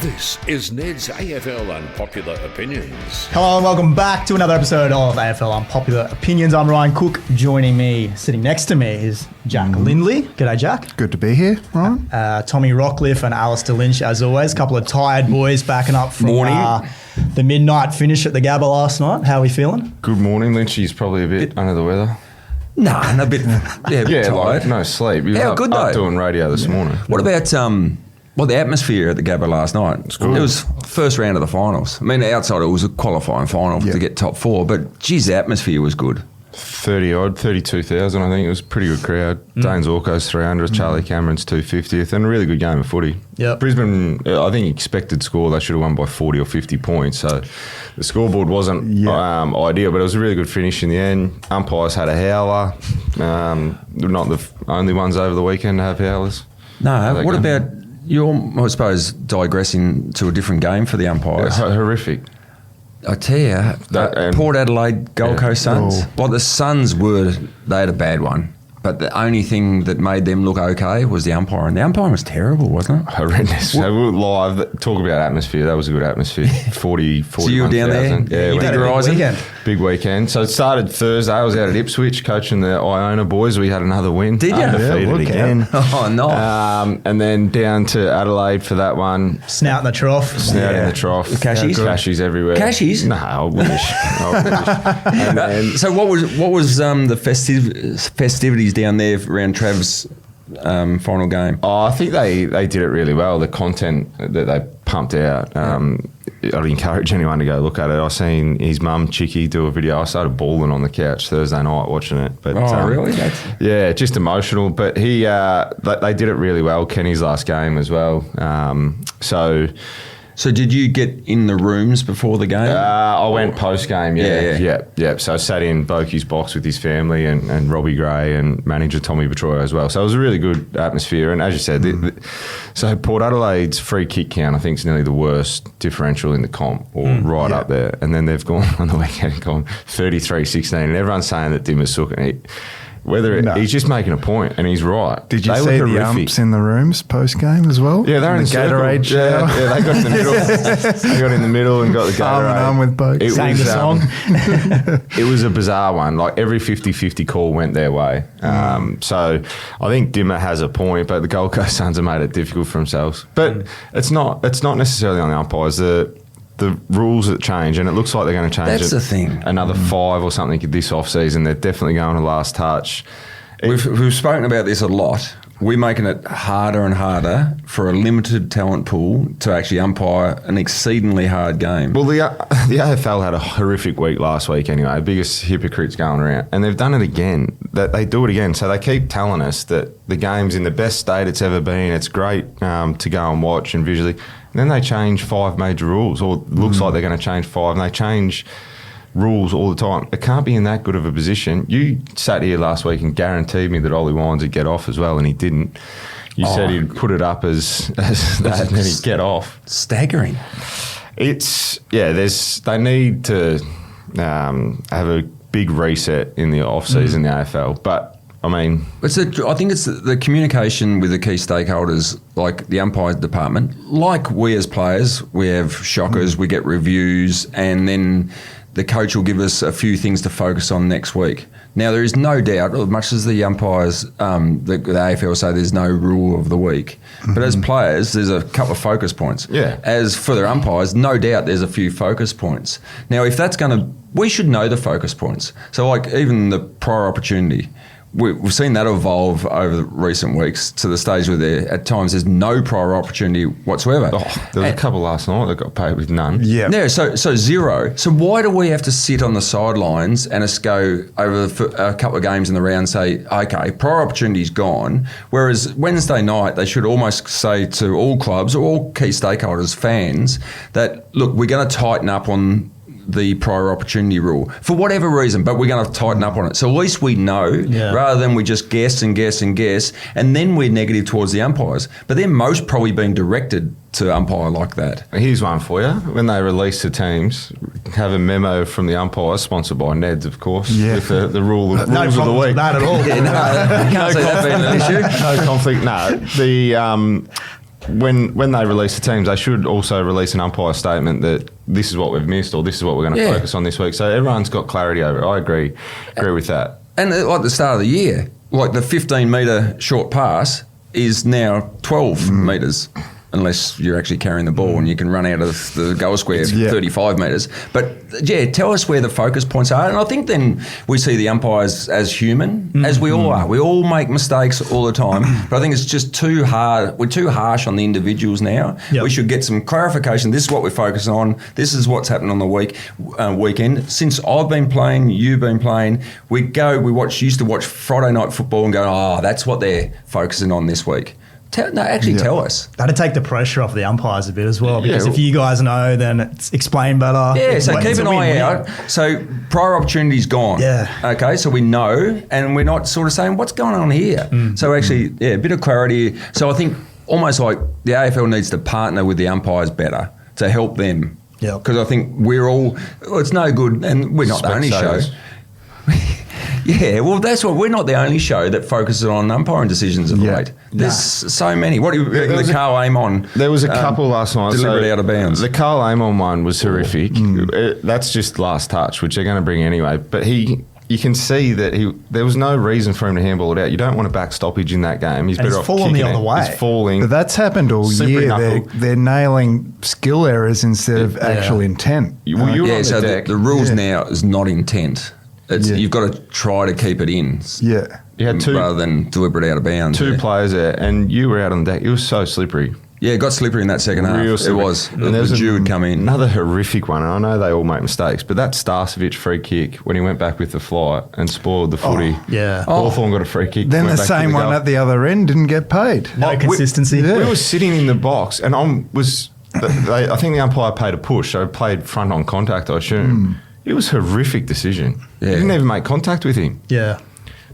This is Ned's AFL Unpopular Opinions. Hello and welcome back to another episode of AFL Unpopular Opinions. I'm Ryan Cook. Joining me, sitting next to me, is Jack Lindley. G'day, Jack. Good to be here, Ryan. Tommy Rockcliffe and Alistair Lynch, as always. A couple of tired boys backing up from the midnight finish at the Gabba last night. How are we feeling? Good morning, Lynchy's probably a bit under the weather. No, a bit tired. Like no sleep. You How were good up though? doing radio this morning. What about the atmosphere at the Gabba last night? It was first round of the finals. I mean, outside it was a qualifying final to get top four, but geez, the atmosphere was good. 32,000, I think. It was a pretty good crowd. Dane's Orco's 300th, Charlie Cameron's 250th, and a really good game of footy. Yep. Brisbane, I think expected score, they should have won by 40 or 50 points, so the scoreboard wasn't ideal, but it was a really good finish in the end. Umpires had a howler. They're not the only ones over the weekend to have howlers. No, what about, you're, I suppose, digressing to a different game for the umpires? Horrific. I tell you, Port Adelaide, Gold Coast Suns. Well, the Suns they had a bad one. But the only thing that made them look okay was the umpire. And the umpire was terrible, wasn't it? Horrendous. So we were live. Talk about atmosphere. That was a good atmosphere. 40, So you were down there? Yeah, You did big weekend. So it started Thursday. I was out at Ipswich coaching the Iona boys. We had another win. Did you? Undefeated again. Oh, nice. And then down to Adelaide for that one. Snout in the trough. Snout in the trough. Cashies? Cashies everywhere. Cashies? No, I wish. And then, So what was the festivities down there around Trav's final game? I think they did it really well. The content that they pumped out, I'd encourage anyone to go look at it. I seen his mum, Chicky, do a video. I started bawling on the couch Thursday night watching it. But, really? Yeah, just emotional. But they did it really well. Kenny's last game as well. So did you get in the rooms before the game? I went post-game, yeah. So I sat in Vokey's box with his family and Robbie Gray and manager Tommy Petroio as well. So it was a really good atmosphere. And as you said, so Port Adelaide's free kick count, I think, is nearly the worst differential in the comp, or up there. And then they've gone on the weekend and gone 33-16. And everyone's saying that Dimmer's sooking. He's just making a point, and he's right. Did you see the umps in the rooms post-game as well? Yeah, they're in the Gatorade shower. Yeah, they got in the middle. They got in the middle and got the Gatorade. Arm in arm with both. Sang the song. It was a bizarre one. Like every 50-50 call went their way. So I think Dimmer has a point, but the Gold Coast Suns have made it difficult for themselves. But it's not necessarily on the umpires. The rules that change, and it looks like they're going to change. That's the thing. Another 5 or something this off-season. They're definitely going to last touch. We've spoken about this a lot. We're making it harder and harder for a limited talent pool to actually umpire an exceedingly hard game. Well, the AFL had a horrific week last week anyway, biggest hypocrites going around, and they've done it again. They do it again. So they keep telling us that the game's in the best state it's ever been. It's great to go and watch and visually. And then they change 5 major rules, or it looks like they're going to change 5, and they change rules all the time. It can't be in that good of a position. You sat here last week and guaranteed me that Ollie Wines would get off as well, and he didn't. You said he'd put it up as that, and then he'd get off. Staggering. They need to have a big reset in the off-season, the AFL, but I mean, I think it's the communication with the key stakeholders, like the umpires department. Like we as players, we have shockers, we get reviews, and then the coach will give us a few things to focus on next week. Now, there is no doubt, as much as the umpires, the AFL say there's no rule of the week, but as players, there's a couple of focus points. Yeah. As for their umpires, no doubt there's a few focus points. Now, if that's going to, we should know the focus points. So, like even the prior opportunity. We've seen that evolve over the recent weeks to the stage where at times there's no prior opportunity whatsoever. There was a couple last night that got paid with none. Yeah, so zero. So why do we have to sit on the sidelines and us go over a couple of games in the round and say, okay, prior opportunity's gone, whereas Wednesday night they should almost say to all clubs or all key stakeholders, fans, that, look, we're going to tighten up on the prior opportunity rule for whatever reason, but we're going to tighten up on it. So at least we know, rather than we just guess and guess and guess, and then we're negative towards the umpires. But they're most probably being directed to umpire like that. Here's one for you. When they release the teams, have a memo from the umpires, sponsored by Ned's, of course, with the rules of the week. Not at all. You can't see that being an issue. No conflict. No. when they release the teams, they should also release an umpire statement that this is what we've missed or this is what we're going to focus on this week. So everyone's got clarity over it. I agree with that. And like the start of the year, like the 15-metre short pass is now 12 metres. Unless you're actually carrying the ball and you can run out of the goal square 35 metres. But, tell us where the focus points are. And I think then we see the umpires as human, as we all are. We all make mistakes all the time. But I think it's just too hard. We're too harsh on the individuals now. Yep. We should get some clarification. This is what we're focusing on. This is what's happened on the weekend. Since I've been playing, you've been playing, used to watch Friday night football and go, that's what they're focusing on this week. Tell us. That'd take the pressure off the umpires a bit as well, because if you guys know, then it's explained better. Yeah, so keep an eye out. So prior opportunity's gone. Yeah. Okay, so we know, and we're not sort of saying, what's going on here? So actually, a bit of clarity. So I think almost like the AFL needs to partner with the umpires better to help them. Yeah. Because I think it's no good, and we're not the only show. Yeah, well, that's what we're not the only show that focuses on umpiring decisions of late. There's so many. What do you reckon the Carl Amon? There was a couple last night. Deliberately out of bounds. The Carl Amon one was horrific. That's just last touch, which they're going to bring anyway. But you can see that there was no reason for him to handball it out. You don't want a back stoppage in that game. He's better off falling kicking the other way. He's falling. But that's happened all year. They're nailing skill errors instead of actual intent. You were on the deck. The rules now is not intent. You've got to try to keep it in. Yeah. You had rather than deliberate out of bounds. Two players there, and you were out on the deck. It was so slippery. Yeah, it got slippery in that second half. It was. And there was the dew had come in. Another horrific one, and I know they all make mistakes, but that Starcevic free kick when he went back with the fly and spoiled the footy. Hawthorn got a free kick. Then the same one at the other end didn't get paid. No consistency. We were sitting in the box, and I think the umpire paid a push, so played front on contact, I assume. It was a horrific decision. Yeah. He didn't even make contact with him. Yeah.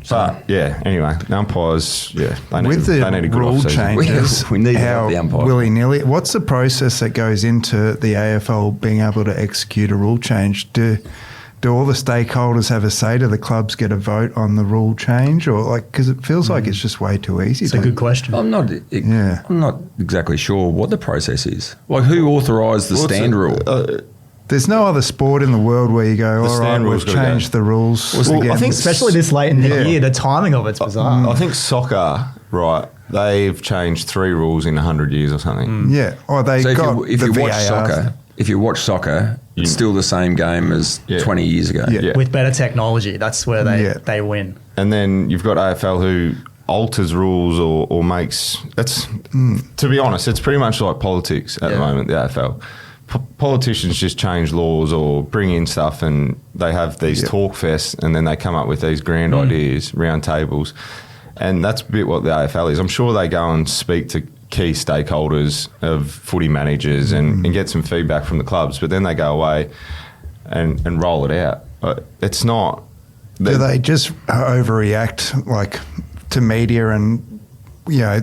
But, anyway, the umpires, they need a good rule off-season. changes, we need the umpire. Willy-nilly. What's the process that goes into the AFL being able to execute a rule change? Do all the stakeholders have a say? Do the clubs get a vote on the rule change? Or because it feels like it's just way too easy. It's a good question. I'm not exactly sure what the process is. Like, who authorised the stand rule? There's no other sport in the world where you go, all right, we've changed the rules again. I think especially this late in the year, the timing of it's bizarre. I think soccer, right, they've changed 3 rules in 100 years or something. Yeah. Or if you watch soccer, it's still the same game as 20 years ago. Yeah. With better technology, that's where they win. And then you've got AFL who alters rules or makes... to be honest, it's pretty much like politics at the moment, the AFL. Politicians just change laws or bring in stuff, and they have these talk fests, and then they come up with these grand ideas, round tables, and that's a bit what the AFL is. I'm sure they go and speak to key stakeholders of footy managers and get some feedback from the clubs, but then they go away and roll it out. But it's not. Do they just overreact to media and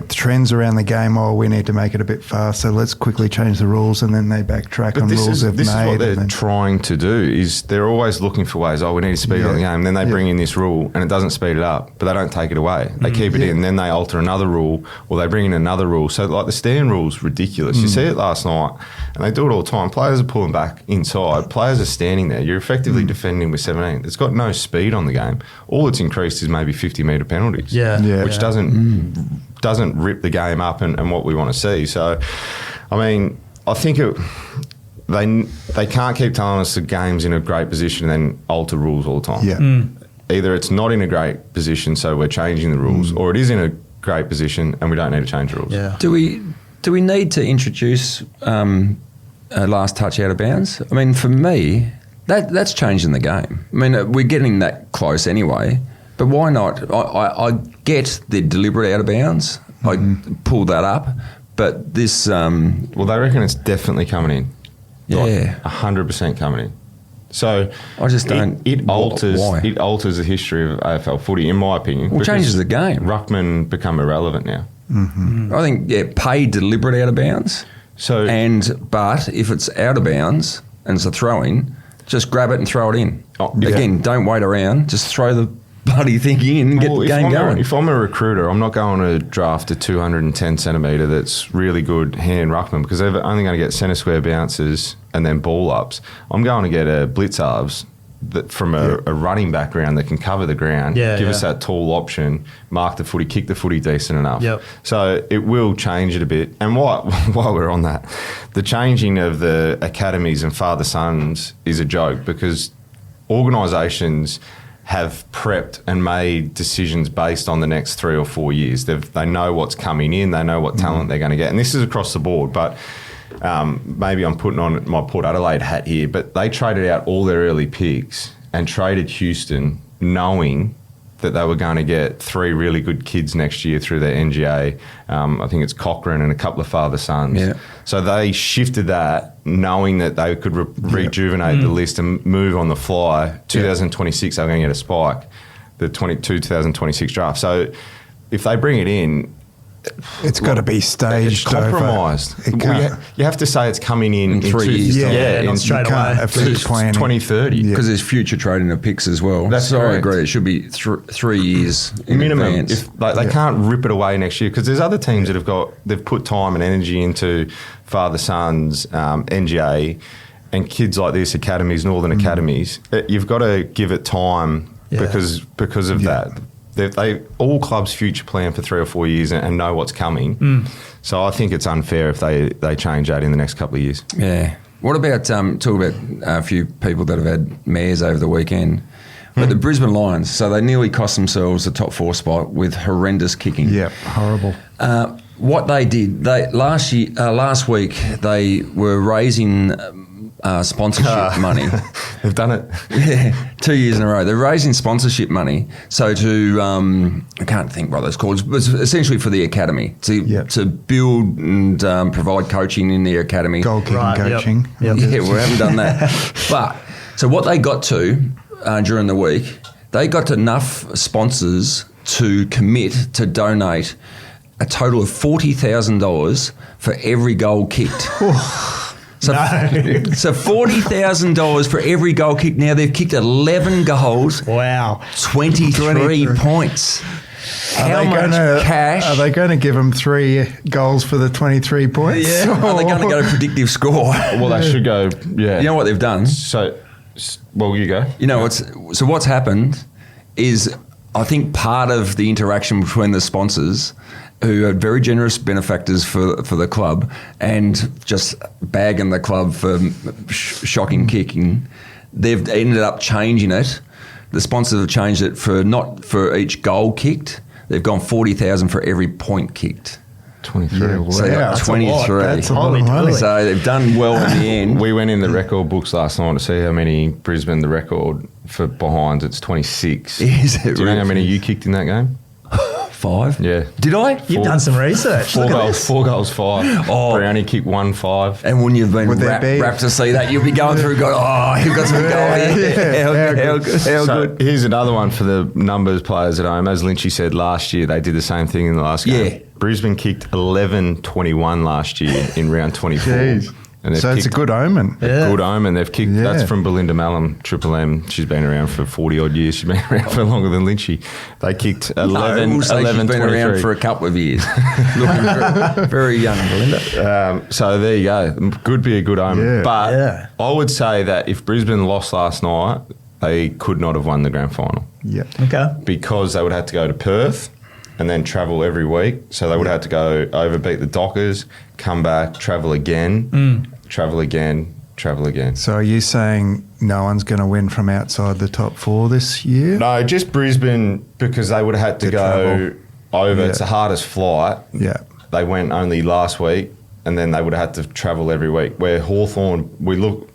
trends around the game? We need to make it a bit faster. Let's quickly change the rules, and then they backtrack on rules they've made. This is what they're trying to do. Is they're always looking for ways. We need to speed up the game. And then they bring in this rule, and it doesn't speed it up, but they don't take it away. They keep it in, and then they alter another rule, or they bring in another rule. So the stand rule's ridiculous. You see it last night, and they do it all the time. Players are pulling back inside. Players are standing there. You're effectively defending with 17. It's got no speed on the game. All it's increased is maybe 50-metre penalties, which doesn't rip the game up and what we want to see. So, I mean, I think they can't keep telling us the game's in a great position and then alter rules all the time. Yeah. Either it's not in a great position, so we're changing the rules, or it is in a great position and we don't need to change the rules. Yeah. Do we need to introduce a last touch out of bounds? I mean, for me, that's changing the game. I mean, we're getting that close anyway. But why not? I get the deliberate out of bounds. I pull that up. But this... well, they reckon it's definitely coming in. Yeah. 100% coming in. So I just don't... It alters why? It alters the history of AFL footy, in my opinion. Well, it changes the game. Ruckman become irrelevant now. I think, pay deliberate out of bounds. But if it's out of bounds and it's a throw-in, just grab it and throw it in. Again, don't wait around. Just throw the bloody thing in and get the game going. If I'm a recruiter, I'm not going to draft a 210 centimetre that's really good hand ruckman because they're only going to get centre square bounces and then ball ups. I'm going to get a blitz halves that from a running background that can cover the ground, give us that tall option, mark the footy, kick the footy decent enough. Yep. So it will change it a bit. And while we're on that, the changing of the academies and father-sons is a joke because organisations have prepped and made decisions based on the next 3 or 4 years. They know what's coming in. They know what talent they're going to get. And this is across the board. But maybe I'm putting on my Port Adelaide hat here, but they traded out all their early picks and traded Houston knowing that they were going to get 3 really good kids next year through their NGA. I think it's Cochrane and a couple of father-sons. Yeah. So they shifted that knowing that they could rejuvenate the list and move on the fly. 2026, they're going to get a spike, the 2026 draft. So if they bring it in, it's got to be staged. It's compromised. You have to say it's coming in 3 years. Not straight away. It's 2030. Because there's future trading of picks as well. That's I agree. It should be 3 years in minimum. advance. They can't rip it away next year because there's other teams that they've put time and energy into father-sons, NGA, and kids like this, academies, northern academies. You've got to give it time because of that. They all clubs future plan for 3 or 4 years and know what's coming. So I think it's unfair if they change that in the next couple of years. Yeah. What about talk about a few people that have had mares over the weekend? But the Brisbane Lions, so they nearly cost themselves the top 4 spot with horrendous kicking. Yeah, horrible. What they did, last week they were raising sponsorship money. They've done it. Yeah, 2 years in a row. They're raising sponsorship money. So I can't think what those called, but essentially for the academy to build and provide coaching in the academy. Goal kicking coaching. Yep. Yeah, we haven't done that. But so what they got to during the week, they got enough sponsors to commit to donate a total of $40,000 for every goal kicked. So $40,000 for every goal kicked. Now they've kicked 11 goals. Wow. 23 points. How much cash? Are they going to give them 3 goals for the 23 points? Yeah. Are they going to go to predictive score? Well, they should go, yeah. You know what they've done? Well, you go. You know, what's happened is I think part of the interaction between the sponsors who are very generous benefactors for the club and just bagging the club for shocking kicking, they've ended up changing it. The sponsors have changed it for not for each goal kicked. They've gone $40,000 for every point kicked. 23. Yeah, So they got 23. That's a lot of money. So they've done well in the end. We went in the record books last night to see how many Brisbane, the record for behinds, it's 26. Is it Do you know how many you kicked in that game? 5? Yeah. Did I? You've done some research. 4 Look at goals, this. 4 goals, 5. Oh. Brownie kicked 1, 5. And when you've been Would there be- wrapped to see that, you'll be going through going, you've got some goal here. How good. So here's another one for the numbers players at home. As Lynchy said last year, they did the same thing in the last game. Yeah. Brisbane kicked 11-21 last year in round 24. Jeez. And So it's a good omen. Yeah. Good omen. They've kicked. Yeah. That's from Belinda Mallam, Triple M. She's been around for 40 odd years. She's been around for longer than Lynchy. They kicked 11. We'll say 11 she's been 23. around for a couple of years. Looking very, very young, Belinda. So there you go. Could be a good omen. Yeah. But I would say that if Brisbane lost last night, they could not have won the grand final Yeah. Okay. because they would have to go to Perth and then travel every week. So they would have to go overbeat the Dockers, come back, travel again, travel again, travel again. So are you saying no one's going to win from outside the top 4 this year? No, just Brisbane because they would have had to go travel. over. Yeah. It's the hardest flight. Yeah. They went only last week and then they would have had to travel every week. Where Hawthorn, we don't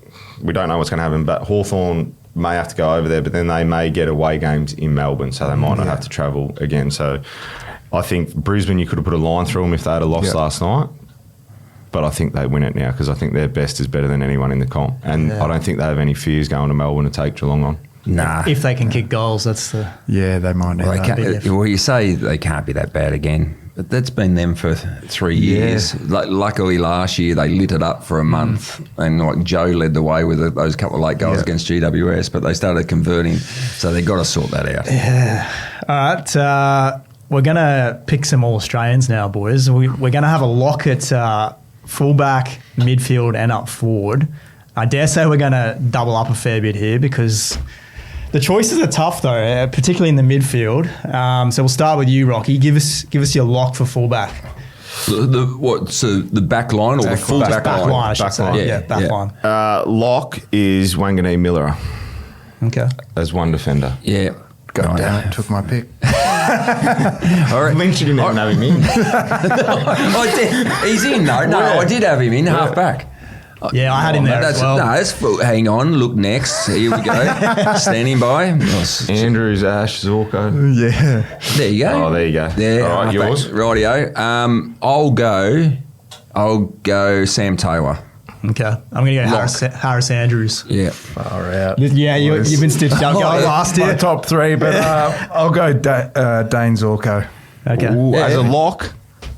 know what's going to happen, but Hawthorn may have to go over there, but then they may get away games in Melbourne, so they might not have to travel again. So I think Brisbane, you could have put a line through them if they had lost last night. But I think they win it now because I think their best is better than anyone in the comp. And I don't think they have any fears going to Melbourne to take Geelong on. Nah. If they can kick goals, that's the... Yeah, they might need Well, that. big if. you say they can't be that bad again. But that's been them for 3 years. Luckily, last year they lit it up for a month, and like Joe led the way with those couple of late goals against GWS. But they started converting, so they got to sort that out. Yeah. All right. We're going to pick some All-Australians now, boys. We're going to have a lock at fullback, midfield, and up forward. I dare say we're going to double up a fair bit here because the choices are tough, though, particularly in the midfield. So we'll start with you, Rocky. Give us your lock for fullback. So the back line or the full back line? I should say. Yeah, back line. Lock is Wanganeen Miller Okay. as one defender. Yeah. Damn it, took my pick. All right. Mentioned him and have him in. I did. He's in, though. No, I did have him in half back. Yeah, I had him there as well. No, that's full. Hang on. Look next. Here we go. Standing by. Andrews, Ash, Zorko. Yeah. There you go. Oh, there you go. Yeah. All right, yours? Rightio. I'll go Sam Taylor. Okay. I'm going to go Harris Andrews. Yeah. Far out. Yeah, you've been stitched up last My year. top three, but I'll go Dane Zorko. Okay. Ooh, as a lock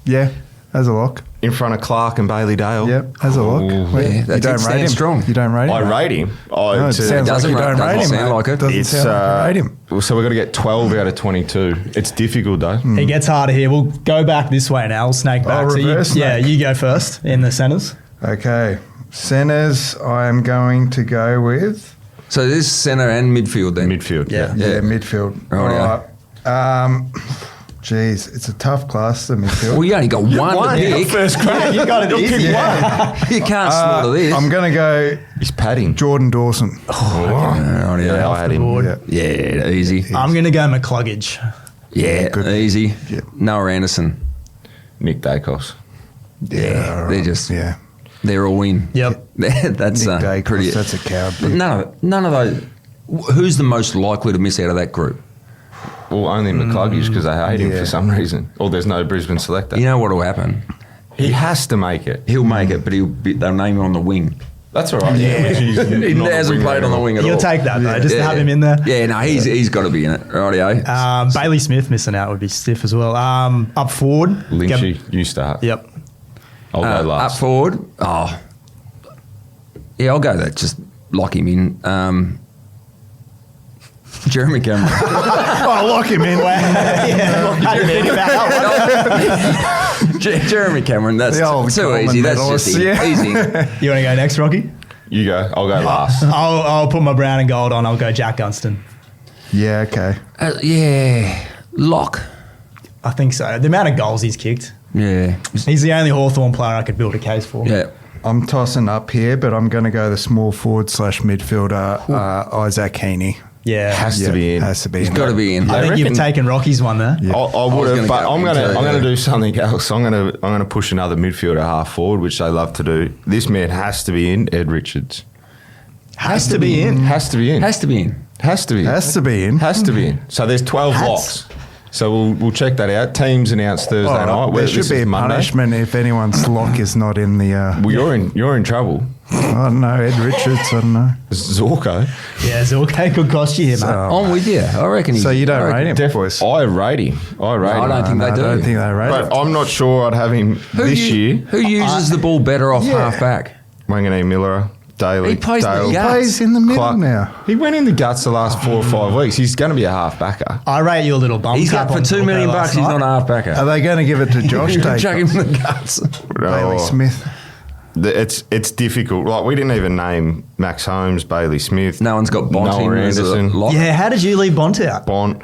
Yeah, as a lock. in front of Clark and Bailey Dale. Yep, as a lock. Ooh. Wait, Yeah, that's you it, don't stand rate him. strong. You don't rate him. I rate him. No, it sounds like Doesn't you don't doesn't rate him. sound mate. like it. Doesn't It's sound like you rate him. so we've got to get 12 out of 22. It's difficult though. It gets harder here. We'll go back this way now. We'll snake back. reverse snake. You go first in the centres. Okay, centres. I'm going to go with So this is centre and midfield then. Midfield. Yeah. midfield. Right, All right. Geez, it's a tough class, the midfield. Well, you only got one to pick. First crack. You got it easy. You can't slaughter this. I'm going to go He's padding. Jordan Dawson. Rightio. Yeah, I had him. board. Yeah. Yeah, easy. I'm going to go McCluggage. Yeah, Good. easy. Yeah. Noah Anderson. Nick Dacos. Yeah, they're just they're all in. Yep. That's Nick Dacos, pretty. that's a coward. But none of those. Who's the most likely to miss out of that group? Well, only McCluggage because they hate him yeah. for some reason. Or there's no Brisbane selector. You know what will happen? He has to make it. He'll make it, but they'll name him on the wing. That's all right. He hasn't played on the wing at all. You'll take that, though, just to have him in there. Yeah, no, he's got to be in it. Rightio. Bailey Smith missing out would be stiff as well. Up forward. Lynchy, you start. Yep. I'll go last. Up forward. Oh, yeah, I'll go that. Just lock him in. Jeremy Cameron. Oh, lock him in. Jeremy Cameron. That's The old too Coleman easy. That's just medalist, easy. yeah. You want to go next, Rocky? You go. I'll go last. I'll put my brown and gold on. I'll go Jack Gunston. Yeah, okay. Yeah, lock. I think so. The amount of goals he's kicked. Yeah, He's the only Hawthorn player I could build a case for. yeah. I'm tossing up here, but I'm going to go the small forward / midfielder, Isaac Heaney. Yeah. Has to be in. Has to be He's in. got to be in. I think you've reckon- taken Rocky's one there. Yeah. I would was have, gonna but go I'm into gonna it, do something else. I'm gonna push another midfielder half forward, which they love to do. This man has to be in. Ed Richards Has to be in. has to be in. Has to be in. Has to be in. Has to be in. Has to be in. So there's 12 Has. locks. So we'll check that out. Teams announced Thursday All right, night. there This should is be a Monday. punishment if anyone's lock is not in the. Well, you're in trouble. I don't know, Ed Richards. I don't know. Zorko. Yeah, Zorko could cost you here, mate. I'm with you. I reckon. So you don't rate him, Def- boys? I rate him. I rate I him. don't think they I do. don't think they rate But him. I'm not sure I'd have him this year. Who uses the ball better off Yeah. half back? Wanganeen Miller, Daly. He plays in the Dale, guts. Plays in the middle Clark. now. He went in the guts the last 4 or 5 weeks. He's going to be a half backer. I rate you a little bum. He's got tap for on $2 million Zorko bucks. last He's night. not a half backer. Are they going to give it to Josh Chuck Tate? him in the guts. Bailey Smith. It's difficult. Like we didn't even name Max Holmes, Bailey Smith. No one's got Bont Noah in as a Anderson, lock. Yeah, how did you leave Bont out? Bont.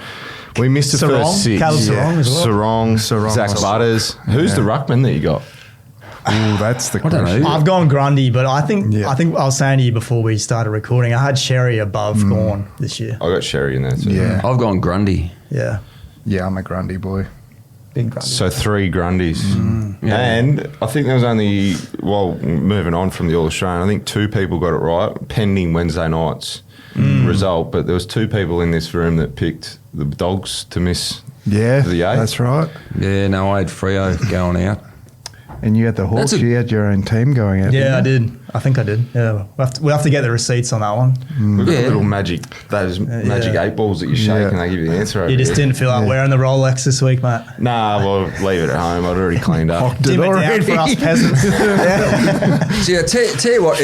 We missed the Sarong, first 6. Caleb Sarong as well. Sarong, Zach Sarong. Butters. Who's the ruckman that you got? Ooh, that's the I don't question. know. I've gone Grundy, but I think Yeah. I was saying to you before we started recording, I had Sherry above Gorn this year. I got Sherry in there too. Yeah. I've gone Grundy. Yeah, Yeah, I'm a Grundy boy. big Grundy. So 3 Grundys. Yeah. And I think there was only, moving on from the All-Australian, I think 2 people got it right, pending Wednesday night's result. But there was 2 people in this room that picked the Dogs to miss Yeah, the 8. that's right. Yeah, no, I had Freo going out. And you had the Hawks. You had your own team going out. Yeah, I didn't did. I think I did. Yeah, we'll have to get the receipts on that one. We've got little magic 8 balls that you shake and they give you the answer. You just didn't feel like wearing the Rolex this week, mate. Nah, well, leave it at home. I'd already cleaned up. Dim it down for us peasants. So yeah, tell you what,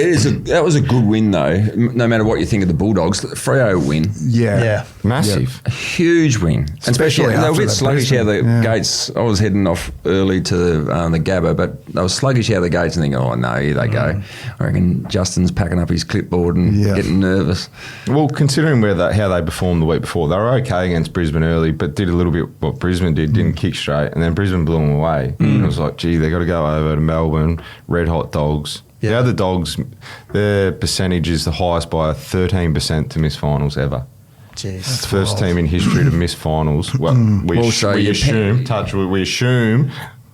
that was a good win though. No matter what you think of the Bulldogs, the Freo win. Yeah. Massive. A huge win. Especially they were a after bit the sluggish out Brisbane. the gates. I was heading off early to the Gabba, but they were sluggish out the gates and thinking, oh no, here they go. I reckon Justin's packing up his clipboard and getting nervous. Well, considering how they performed the week before, they were okay against Brisbane early, but did a little bit what Brisbane did, didn't kick straight, and then Brisbane blew them away. And it was like, gee, they got to go over to Melbourne, red hot Dogs. The other Dogs, their percentage is the highest by 13% to miss finals ever. Jeez. It's the first team in history to miss finals. Well, we assume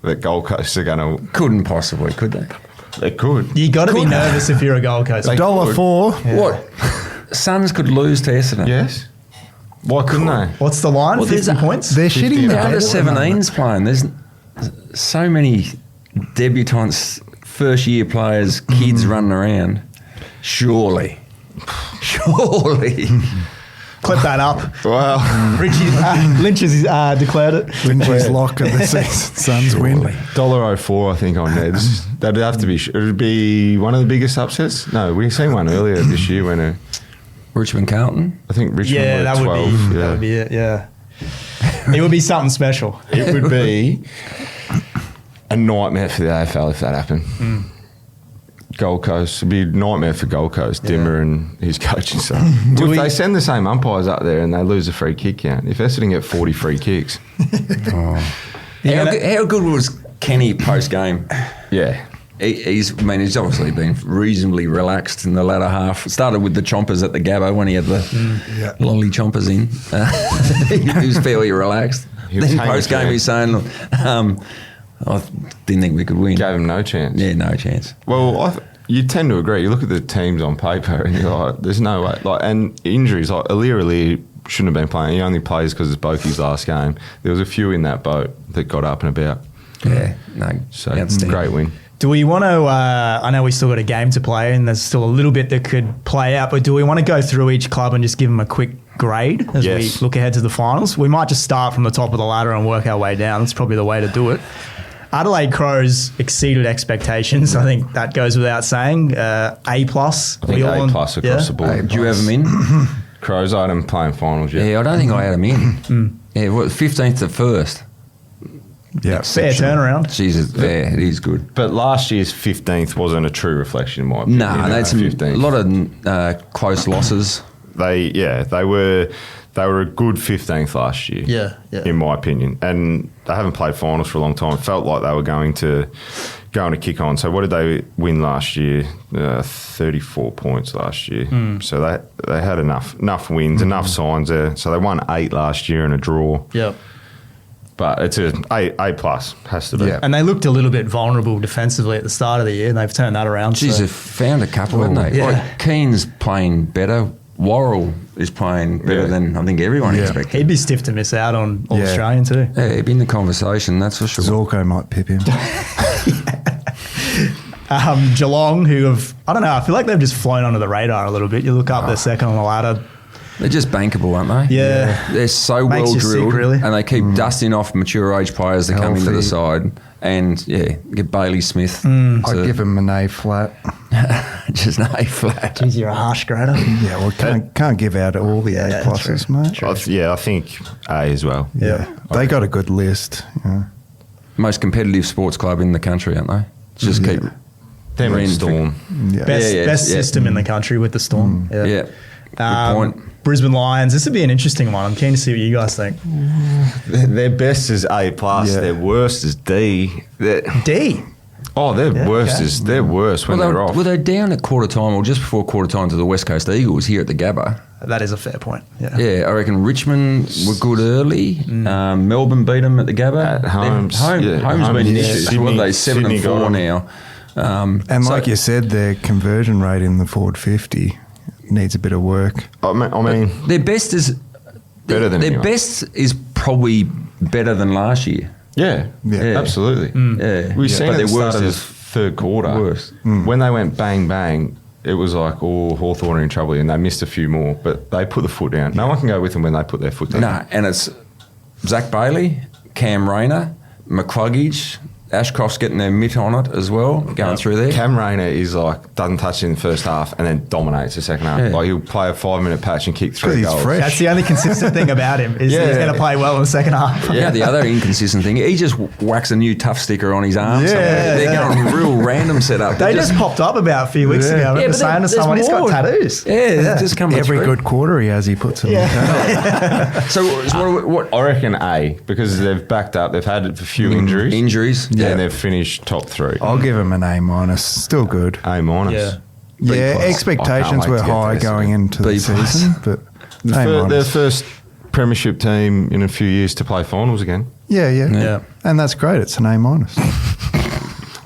that Gold Coast are going to... Couldn't possibly, could they? They could. You got to be nervous if you're a Gold Coast. $1.04. What? Suns could lose to Essendon. Yes. Why couldn't they? What's the line? Well, 50 points? They're shitting the The under bed at the moment. 17s playing. There's so many debutants, first year players, kids running around. Surely. Clip that up. Well, Lynch has declared it. Lynch's lock of the season. Suns win. $1.04, I think, on Neds. That'd have to be. It'd be one of the biggest upsets. No, we seen one earlier this year when Richmond Carlton. I think Richmond Yeah, were that 12. would be it. Yeah, it would be something special. It would be a nightmare for the AFL if that happened. Gold Coast. It'd be a nightmare for Gold Coast, Dimmer and his coaching staff. If they send the same umpires up there and they lose a free kick count, if Essendon get 40 free kicks. How good was Kenny post game? Yeah. He's obviously been reasonably relaxed in the latter half. It started with the chompers at the Gabba when he had the lolly chompers in. He was fairly relaxed. He was Then hanging post game through. he's saying, I didn't think we could win. Gave him no chance. Yeah, no chance. Well, you tend to agree. You look at the teams on paper and you're like, there's no way. And injuries, like Alir shouldn't have been playing. He only plays because it's Boki's last game. There was a few in that boat that got up and about. Yeah, no. So, outstanding. great win. Do we want to, I know we still got a game to play and there's still a little bit that could play out, but do we want to go through each club and just give them a quick grade as we look ahead to the finals? We might just start from the top of the ladder and work our way down. That's probably the way to do it. Adelaide Crows exceeded expectations. I think that goes without saying. A+. I think A+ across the board. Did you have him in? Crows, I hadn't playing finals yet. Yeah, I don't think I had him in. Yeah, 15th to 1st. Yeah. Fair turnaround. Jesus, yeah, it is good. But last year's 15th wasn't a true reflection in my opinion. Nah, they had a lot of close losses. They were a good 15th last year. Yeah. In my opinion, and they haven't played finals for a long time. It felt like they were going to kick on. So what did they win last year? 34 points last year. So they had enough wins, enough signs there. So they won 8 last year in a draw. Yep. But it's a plus, has to be. Yeah. And they looked a little bit vulnerable defensively at the start of the year, and they've turned that around. Jeez, they've found a couple, haven't they? Yeah. Like Keane's playing better. Worrell is playing better than I think everyone expected. He'd be stiff to miss out on All Australian too. Yeah, he'd be in the conversation, that's for sure. Zorko might pip him. Geelong, who have, I don't know, I feel like they've just flown under the radar a little bit. You look up, they're second on the ladder. They're just bankable, aren't they? Yeah. They're so Makes well you sick, drilled, really. and they keep dusting off mature age players that come into the side. And get Bailey Smith. I'd give him an A flat. Just an A flat. Jeez, you're a harsh grader. Yeah, well, can't give out all the A pluses, mate. I think A as well. Yeah, they got a good list. Yeah. Most competitive sports club in the country, aren't they? Just keep Them and Storm. Yeah. Best system in the country with the Storm. Yeah. Good point. Brisbane Lions. This would be an interesting one. I'm keen to see what you guys think. Their best is A+. Yeah. Their worst is D. D. Oh, their worst is they're worse when they're off. Were they down at quarter time or just before quarter time to the West Coast Eagles here at the Gabba? That is a fair point. Yeah. Yeah, I reckon Richmond were good early. Melbourne beat them at the Gabba. At Holmes, Holmes been an yeah. issue. What are they, 7 and Sydney got 4 them. now? And like you said, their conversion rate in the forward 50 needs a bit of work. I mean, Their best is Better than their anyone. best is probably better than last year. Yeah, Yeah. absolutely. Yeah. We seen But at their the worst start of the is third quarter worse. when they went bang bang. It was like, Hawthorn are in trouble, and they missed a few more, but they put the foot down. No one can go with them when they put their foot down. No, and it's Zach Bailey, Cam Rayner, McCluggage, Ashcroft's getting their mitt on it as well, going through there. Cam Rayner is like, doesn't touch it in the first half and then dominates the second half. Yeah. Like, he'll play a 5-minute patch and kick 3 'Cause he's goals. fresh. That's the only consistent thing about him is Yeah. he's going to play well in the second half. Yeah, the other inconsistent thing, he just whacks a new tough sticker on his arm. Yeah, somewhere. They're yeah. going real random setup. They just popped up about a few weeks ago. I remember but saying to there's someone, he's got more. tattoos. Yeah, just coming Every through. good quarter he has, he puts in. So what I reckon A, because they've backed up. They've had a few injuries. injuries? And they've finished top 3. I'll give him an A minus. Still good. A minus. Yeah. Yeah, plus. I expectations can't wait were to get to high this going again. into the B plus. season, but A They're minus. first premiership team in a few years to play finals again. Yeah, Yeah. and that's great. It's an A minus.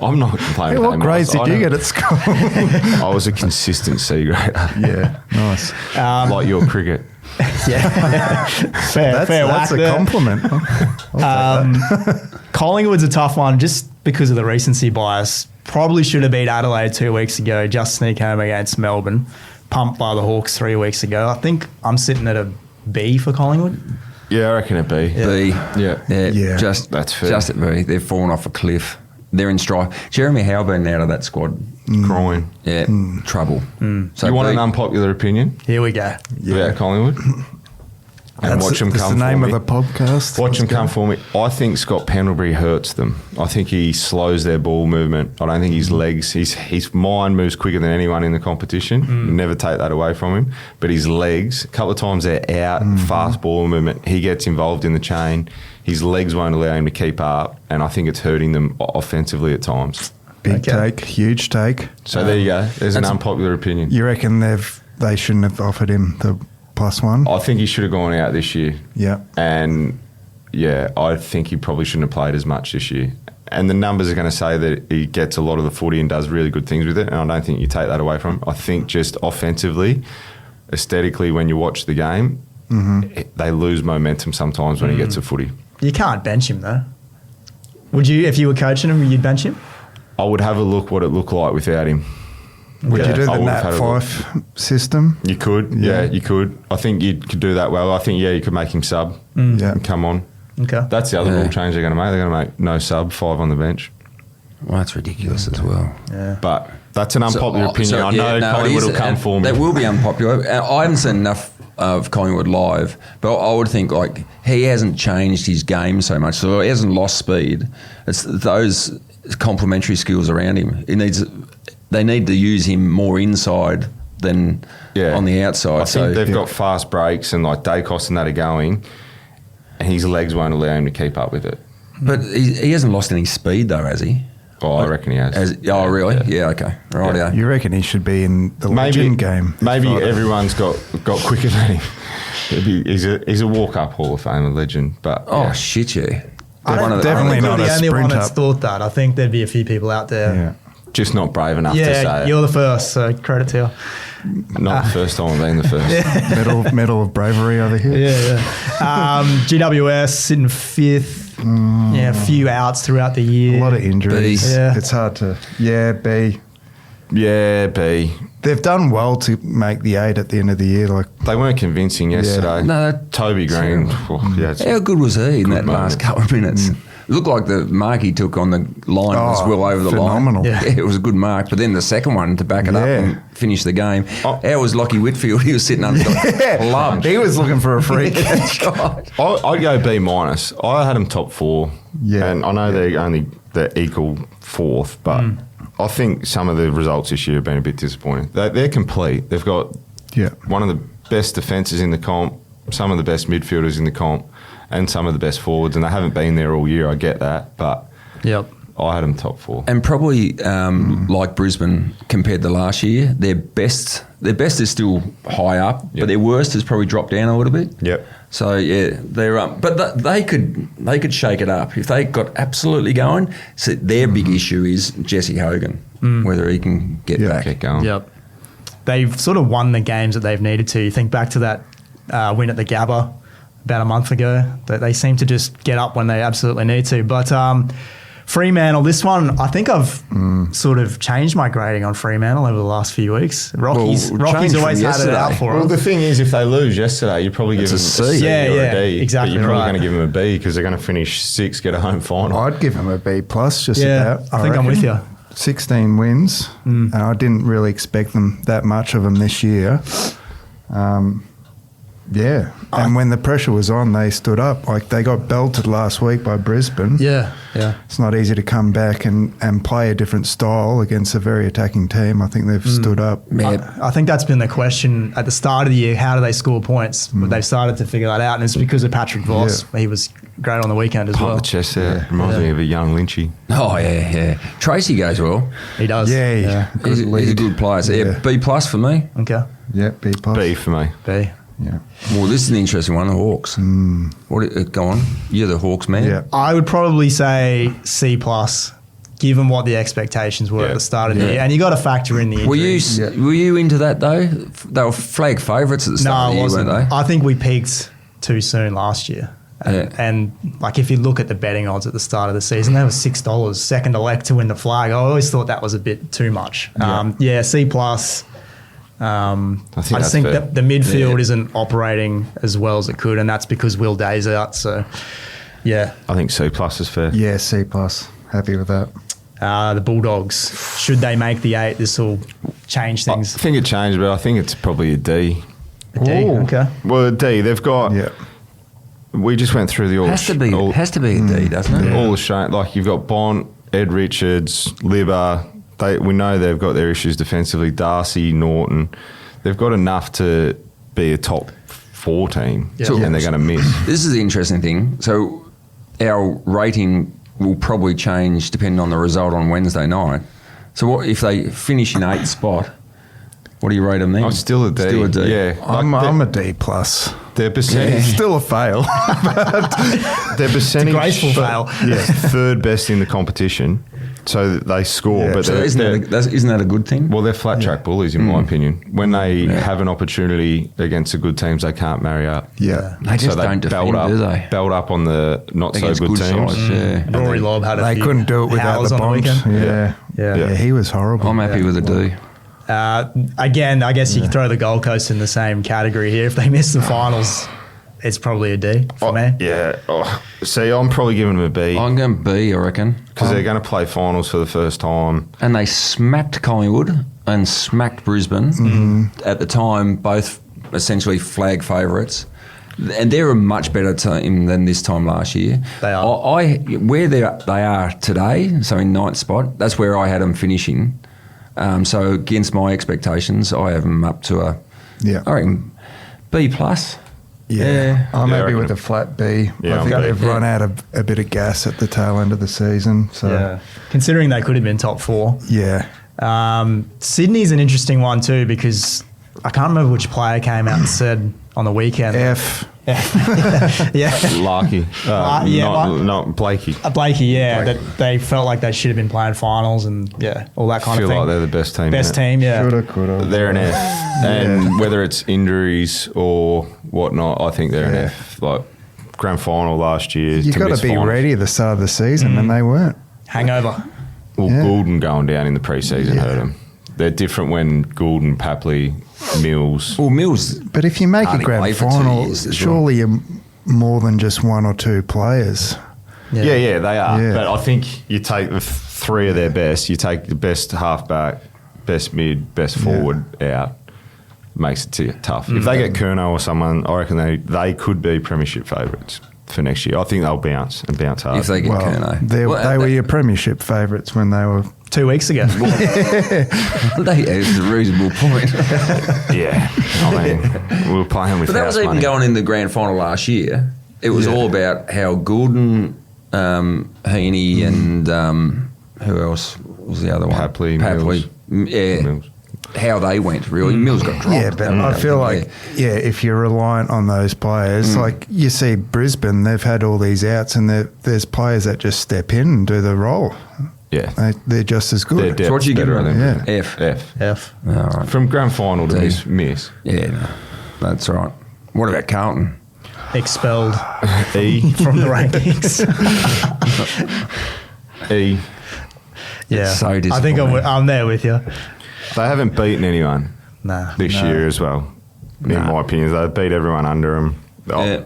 I'm not complaining. Hey, with what A grades minus. did you I get at school? don't- I was a consistent C grader. Yeah, nice. Like your cricket. Yeah. fair whack That's a there. compliment. Collingwood's a tough one just because of the recency bias. Probably should have beat Adelaide 2 weeks ago, just sneak home against Melbourne. Pumped by the Hawks 3 weeks ago. I think I'm sitting at a B for Collingwood. Yeah, I reckon a B. B. Yeah. Yeah. Just That's fair. Just at B. They've fallen off a cliff. They're in strife. Jeremy Howe been out of that squad. Groin. Yeah, trouble. So You want B. an unpopular opinion Here we go. about Collingwood? And watch them that's come the name for of me. the podcast. Watch them come for me. I think Scott Pendlebury hurts them. I think he slows their ball movement. I don't think his legs, his mind moves quicker than anyone in the competition. You never take that away from him. But his legs, a couple of times they're out, fast ball movement. He gets involved in the chain. His legs won't allow him to keep up. And I think it's hurting them offensively at times. Big Okay. take, huge take. So there you go. There's an unpopular opinion. You reckon they shouldn't have offered him the +1? I think he should have gone out this year. Yeah. And yeah, I think he probably shouldn't have played as much this year. And the numbers are going to say that he gets a lot of the footy and does really good things with it. And I don't think you take that away from him. I think just offensively, aesthetically, when you watch the game, they lose momentum sometimes when he gets a footy. You can't bench him though. Would you, if you were coaching him, you'd bench him? I would have a look what it looked like without him. Would you do I the would Nat have had a look. 5 system? You could, yeah, you could. I think you could do that well. I think, yeah, you could make him sub Yeah. and come on. Okay. That's the other Yeah. rule change they're going to make. They're going to make no sub, 5 on the bench. Well, that's ridiculous as well. Yeah. But that's an unpopular opinion. I know it Collingwood is, will come and for me. That will be unpopular. I haven't seen enough of Collingwood live, but I would think like he hasn't changed his game so much, so he hasn't lost speed. It's those complementary skills around him. They need to use him more inside than on the outside. I think they've got fast breaks and like Dacos and that are going, and his legs won't allow him to keep up with it. But he hasn't lost any speed though, has he? Oh, I reckon he has. Oh, really? Yeah, okay. Right, yeah. You reckon he should be in the legend game? Maybe Friday? everyone's got quicker than him. He's a walk-up Hall of Fame legend, but Oh, yeah. shit, yeah. Definitely I don't think not you're a the only one sprint that's up. thought that. I think there'd be a few people out there. Yeah. just not brave enough to say Yeah, it. you're the first, so credit to you. Not the first time I've been the first. Medal of bravery over here. Yeah. GWS sitting fifth. Yeah, a few outs throughout the year. A lot of injuries. B. Yeah. It's hard to. Yeah, B. Yeah, B. They've done well to make the 8 at the end of the year. Like, They weren't convincing yesterday. No, Toby Green. Oh, yeah, it's- How good was he in Good that moment. last couple of minutes? It looked like the mark he took on the line was Oh, well over the phenomenal. line. Yeah. It was a good mark. But then the second one to back it up Yeah. and finish the game. Oh. How was Lockie Whitfield? He was sitting under the club. he was looking for a freak. That's right. I'd go B minus. I had them top 4. Yeah. And I know they're equal 4th, but I think some of the results this year have been a bit disappointing. They're complete. They've got Yeah. one of the best defences in the comp, some of the best midfielders in the comp, and some of the best forwards, and they haven't been there all year. I get that, but Yep. I had them top 4. And probably like Brisbane compared to last year, their best is still high up, Yep. but their worst has probably dropped down a little bit. Yep. So yeah, they're but they could shake it up if they got absolutely going. So their big issue is Jesse Hogan, whether he can get Yeah. back. Get going. Yep. They've sort of won the games that they've needed to. You think back to that win at the Gabba about a month ago. They seem to just get up when they absolutely need to. But Fremantle, this one, I think I've sort of changed my grading on Fremantle over the last few weeks. Rocky's changed always from had it out yesterday. for Well, us. the thing is, if they lose yesterday, you'd probably give them a C. C Yeah, or yeah, a D. exactly But you're probably right. going to give them a B because they're going to finish 6th, get a home final. I'd give them a B plus, just Yeah, about. I think I'm with you. 16 wins. And I didn't really expect them that much of them this year. Yeah, and when the pressure was on, they stood up. Like they got belted last week by Brisbane. Yeah. It's not easy to come back and play a different style against a very attacking team. I think they've stood up. I think that's been the question at the start of the year. How do they score points? But they've started to figure that out, and it's because of Patrick Voss. Yeah. He was great on the weekend as Pump well. the chest out. Reminds me of a young Lynchy. Oh, yeah. Tracy goes well. He does. Yeah. He's a good player. So, Yeah. B plus for me. Okay. Yeah, B plus. B for me. B. Yeah. Well, this is an interesting one, the Hawks. Go on. You're the Hawks man. Yeah. I would probably say C plus, given what the expectations were at the start of the year, and you got to factor in the injuries. Were you into that though? They were flag favourites at the start of the No, year, it wasn't. weren't they? I think we peaked too soon last year. Yeah. And like if you look at the betting odds at the start of the season, they were $6, second elect to win the flag. I always thought that was a bit too much. C plus. I just think fair. that the midfield isn't operating as well as it could, and that's because Will Day's out. So, yeah. I think C plus is fair. Yeah, C plus. Happy with that. The Bulldogs, should they make the 8, this will change I things. think it changed, but I think it's probably a D. A D, Ooh. okay. Well, a D. They've got. Yeah. We just went through the all. Has to be a D, doesn't it? All Australian. Like you've got Bont, Ed Richards, Libba. We know they've got their issues defensively. Darcy, Norton. They've got enough to be a top 4 team, and they're going to miss. This is the interesting thing. So our rating will probably change depending on the result on Wednesday night. So what if they finish in 8th spot? What do you rate them then? Oh, still a D. Still a D. Yeah, I'm a D plus. their percentage. Still a fail. Their percentage. graceful fail. Yeah, 3rd best in the competition. So they score, Yeah. but So they're, isn't that a good thing? well, they're flat track bullies in my opinion. When they have an opportunity against the good teams, they can't marry up. Yeah. They just don't defend, belt up, do they? Belt up on the not Against so good teams. sides, yeah. Rory Lobb had a They few couldn't do it without howls the on bombs. weekend. Yeah. Yeah. He was horrible. I'm happy with a D. Again, I guess you could throw the Gold Coast in the same category here. If they miss the finals, it's probably a D for me. Yeah. Oh, see, I'm probably giving them a B I'm going B, I reckon. because they're going to play finals for the first time. And they smacked Collingwood and smacked Brisbane. At the time, both essentially flag favourites. And they're a much better team than this time last year. They are. Where they are today, so in 9th spot, that's where I had them finishing. So against my expectations, I have them up to I reckon B plus. Yeah. I'm Yeah, I happy reckon with a flat B. Yeah, I I'm think B. they've run out of a bit of gas at the tail end of the season. So, Considering they could have been top 4. yeah. Sydney's an interesting one too because I can't remember which player came out and said on the weekend. F. Yeah. Larky. Not Blakey. Blakey, that they felt like they should have been playing finals and all that kind Feel of thing. like they're the best team. Best innit? team, yeah. Coulda, coulda. They're an F, and whether it's injuries or whatnot, I think they're an Yeah. F. Like grand final last year, You got miss to be finals. ready at the start of the season, and they weren't. Hangover. Well, Yeah. Goulden going down in the preseason hurt them. They're different when Goulden, Papley, Mills. Well, Mills, But if you make a Hardly grand played for 2 final, years as well. surely you're more than just 1 or 2 players. Yeah, they are. Yeah. But I think you take the 3 of their best. You take the best halfback, best mid, best forward out. Makes it tough. If they get Curnow or someone, I reckon they could be premiership favourites for next year. I think they'll bounce hard. if they get Well, Curnow. they were your premiership favourites when they were. 2 weeks ago. It's a reasonable point. Yeah, I mean, we were playing with But that was house even money. going in the grand final last year. It was all about how Goulden, Heaney, and who else was the other one? Papley, Yeah. Mills. How they went, really. Mills got dropped. Yeah, but I feel like, if you're reliant on those players, like you see Brisbane, they've had all these outs, and there's players that just step in and do the role. Yeah, They're just as good. They're So what you give better them? than Yeah. F. F. All right. From grand final to D. miss. Yeah, no, that's right. What about Carlton? expelled E. from the rankings. E. Yeah, It's so I think disappointing. I'm there with you. They haven't beaten anyone Nah, this year as well, in my opinion. They beat everyone under them. Yeah.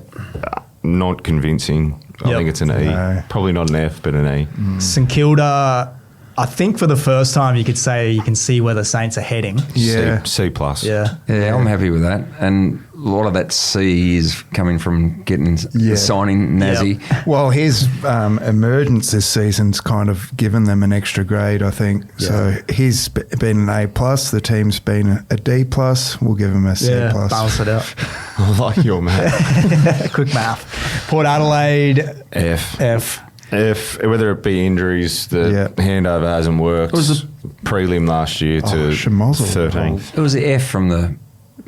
Not convincing. I Yep. think it's an E. No. Probably not an F, but an E. St Kilda. I think for the first time you could say you can see where the Saints are heading. Yeah. C plus. Yeah, Yeah, I'm happy with that. And a lot of that C is coming from getting signing Nazi. Well, his emergence this season's kind of given them an extra grade, I think. Yeah. So he's been an A plus. The team's been a D plus. We'll give him a C yeah, plus. balance it out. I like your math. Quick math. Port Adelaide F. F. If whether it be injuries, the Yeah. handover hasn't worked. It was prelim last year to Schmozzle. 13th. It was the F from the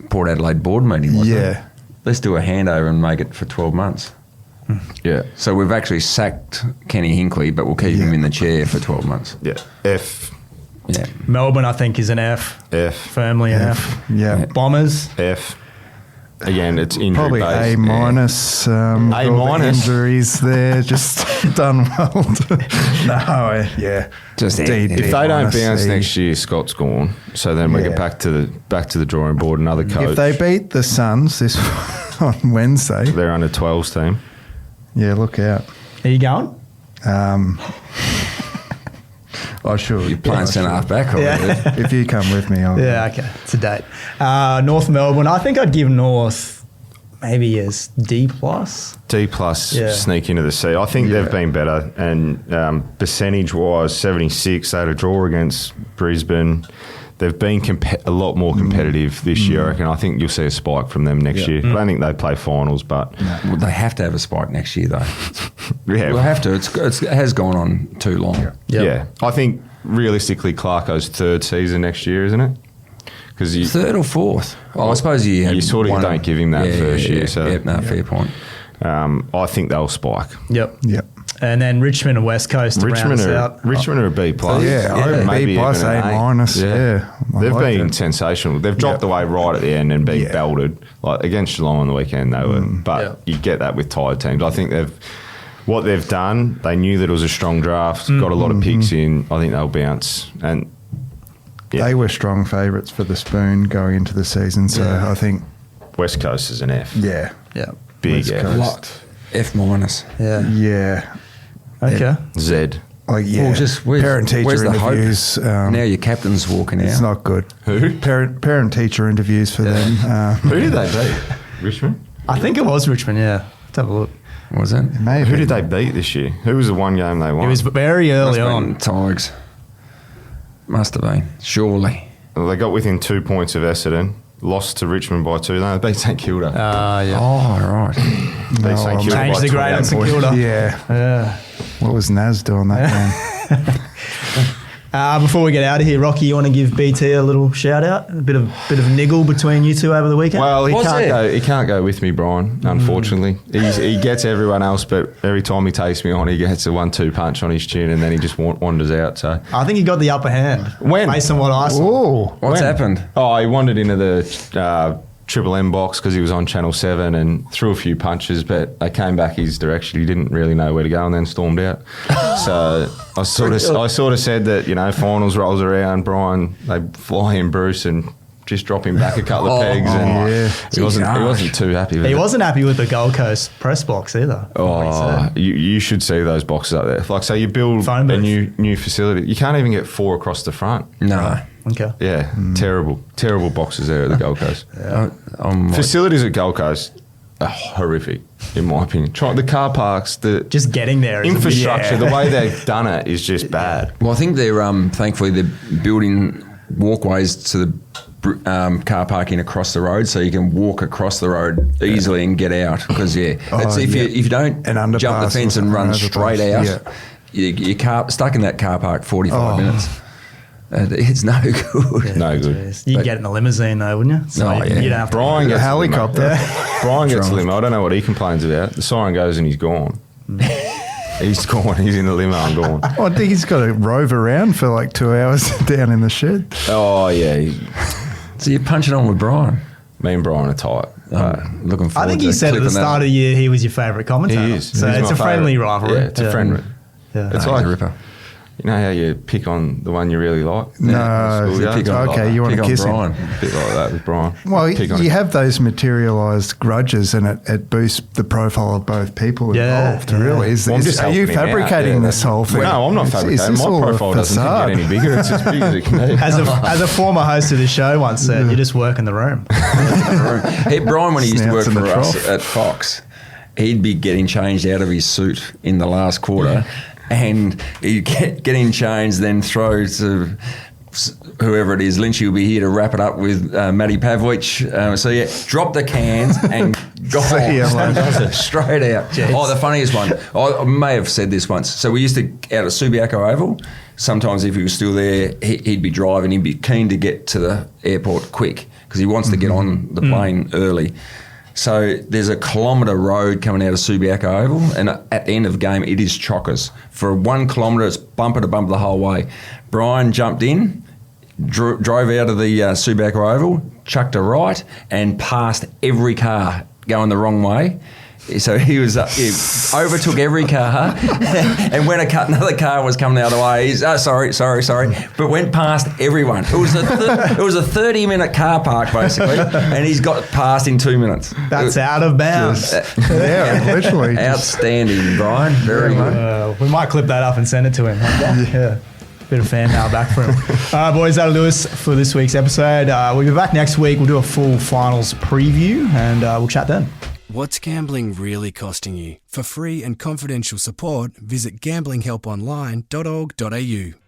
Port Adelaide board meeting, wasn't it? Yeah. Let's do a handover and make it for 12 months. Yeah, So we've actually sacked Kenny Hinkley, but we'll keep him in the chair for 12 months. yeah. F, Yeah. Melbourne, I think, is an F. F, Firmly an F. Yeah. Bombers. F. Again, it's injury Probably based. A minus. A minus. Injuries there, just done well. No, yeah. Just D, if D If they don't minus, bounce C. next year, Scott's gone. So then we Yeah. get back to the drawing board. Another coach. If they beat the Suns this on Wednesday, they're under 12s team. yeah, look out. Are you going? I should. You're playing centre half back already. If you come with me, I'll. Yeah, okay. It's a date. North Melbourne. I think I'd give North maybe as D plus. D plus Yeah. sneak into the C. I think they've been better. And percentage wise, 76. They had a draw against Brisbane. They've been a lot more competitive this year, I reckon. I think you'll see a spike from them next year. I don't think they play finals, but Well, they have to have a spike next year, though. yeah, We'll have to. It has gone on too long. Yep. yeah. I think realistically, Clarko's third season next year, isn't it? Because you Third or fourth? Well, I suppose you sort of don't give him that first year. So fair point. I think they'll spike. Yep. Yep. And then Richmond and West Coast to round us out. Richmond are a B plus. Yeah, maybe B plus, even an A minus. Yeah, I They've like been that. sensational. They've dropped away right at the end and been Yeah. belted. Like against Geelong on the weekend, they were. But Yeah. you get that with tired teams. I think what they've done. They knew that it was a strong draft. Got a lot of picks in. I think they'll bounce. And yeah. They were strong favourites for the Spoon going into the season, so I think, West Coast is an F. yeah. Yeah. Big West F. Coast. F minus. Yeah. Yeah. Okay. Z. Like, yeah. Well, just where's Parent-teacher the hope? interviews. Now your captain's walking out. It's not good. Who? Parent-teacher interviews for them. Who did they beat? Richmond. I think it was Richmond, yeah. Let's have a look. Was it? Maybe. Who did they beat this year? Who was the one game they won? It was very early Must have on. been Tigers. Must have been. Surely. Well, they got within 2 points of Essendon, lost to Richmond by 2. No, they beat St Kilda. Yeah. Oh, right. Beat St Kilda Changed by the grade 28 on St points. Kilda. Yeah. Yeah. What was Naz doing that game? Before we get out of here, Rocky, you want to give BT a little shout out? A bit of niggle between you two over the weekend? Well, he Was can't it? go. He can't go with me, Brian. Unfortunately, he gets everyone else, but every time he takes me on, he gets a 1-2 punch on his chin, and then he just wanders out. So I think he got the upper hand. When? Based on what I saw. Oh. What's happened? he wandered into the Triple M box because he was on Channel 7 and threw a few punches, but they came back his direction. He didn't really know where to go and then stormed out. So I sort of said that, finals rolls around, Brian, they fly in Bruce and just drop him back a couple of pegs, and yeah. he wasn't too happy with it. He wasn't happy with the Gold Coast press box either. Oh, you should see those boxes up there. Like, say you build Phone a booth. new facility, you can't even get 4 across the front. No. Okay. Yeah, terrible boxes there at the Gold Coast. I'm Facilities at Gold Coast are horrific, in my opinion. Try the car parks, the Just getting there is a bit- infrastructure, the way they've done it is just bad. Well, I think they're thankfully they're building walkways to the car parking across the road, so you can walk across the road easily and get out. Because if you don't An underpass jump the fence or and run an straight overpass, out, you're stuck in that car park 45 minutes. It's no good. No good. Jeez. You'd get in a limousine though, wouldn't you? So Oh, yeah. you'd have to Brian A gets helicopter. The limo. Brian gets the limo. I don't know what he complains about. The siren goes and he's gone. He's gone. He's in the limo and gone. Oh, I think he's got to rove around for like 2 hours down in the shed. Oh yeah. So you're punching on with Brian. Me and Brian are tight. Looking forward I think to you said at the clipping that start of the year he was your favourite commentator. He is. So He's it's my a friendly favourite. rivalry. Yeah, it's a friendly. Yeah. It's No, like he's a ripper. You know how you pick on the one you really like? No, School pick yards? on- okay, you want pick to on kiss him. Brian. A bit like that with Brian. Well, Pick on you him. have those materialised grudges, and it boosts the profile of both people Yeah, involved. yeah. Really, Well, I'm just are you helping him out, fabricating yeah. this whole thing? No, I'm not Is fabricating. this My all a profile doesn't facade? get any bigger. It's as big as it can be. As a former host of the show once said, you just work in the room. Hey, Brian, when he used to work Snouts in for the us trough. at Fox, he'd be getting changed out of his suit in the last quarter, and he'd getting changed, then throw to whoever it is. Lynchy will be here to wrap it up with Matty Pavlich. So yeah, drop the cans and See ya, mate. straight out. Jeez. Oh, the funniest one. I may have said this once. So we used to out at Subiaco Oval. Sometimes if he was still there, he'd be driving. He'd be keen to get to the airport quick because he wants to get on the plane early. So there's a kilometre road coming out of Subiaco Oval, and at the end of the game, it is chockers. For 1 kilometre, it's bumper to bumper the whole way. Brian jumped in, drove out of the Subiaco Oval, chucked a right, and passed every car going the wrong way. So he overtook every car, and when another car was coming the other way, he's sorry, but went past everyone. It was a 30-minute car park basically, and he's got past in 2 minutes. That's out of bounds. Yeah, literally. just- Outstanding, Brian. Very good. We might clip that up and send it to him. Yeah. Bit of fan mail back for him. All right, boys, that'll do us for this week's episode. We'll be back next week. We'll do a full finals preview, and we'll chat then. What's gambling really costing you? For free and confidential support, visit gamblinghelponline.org.au.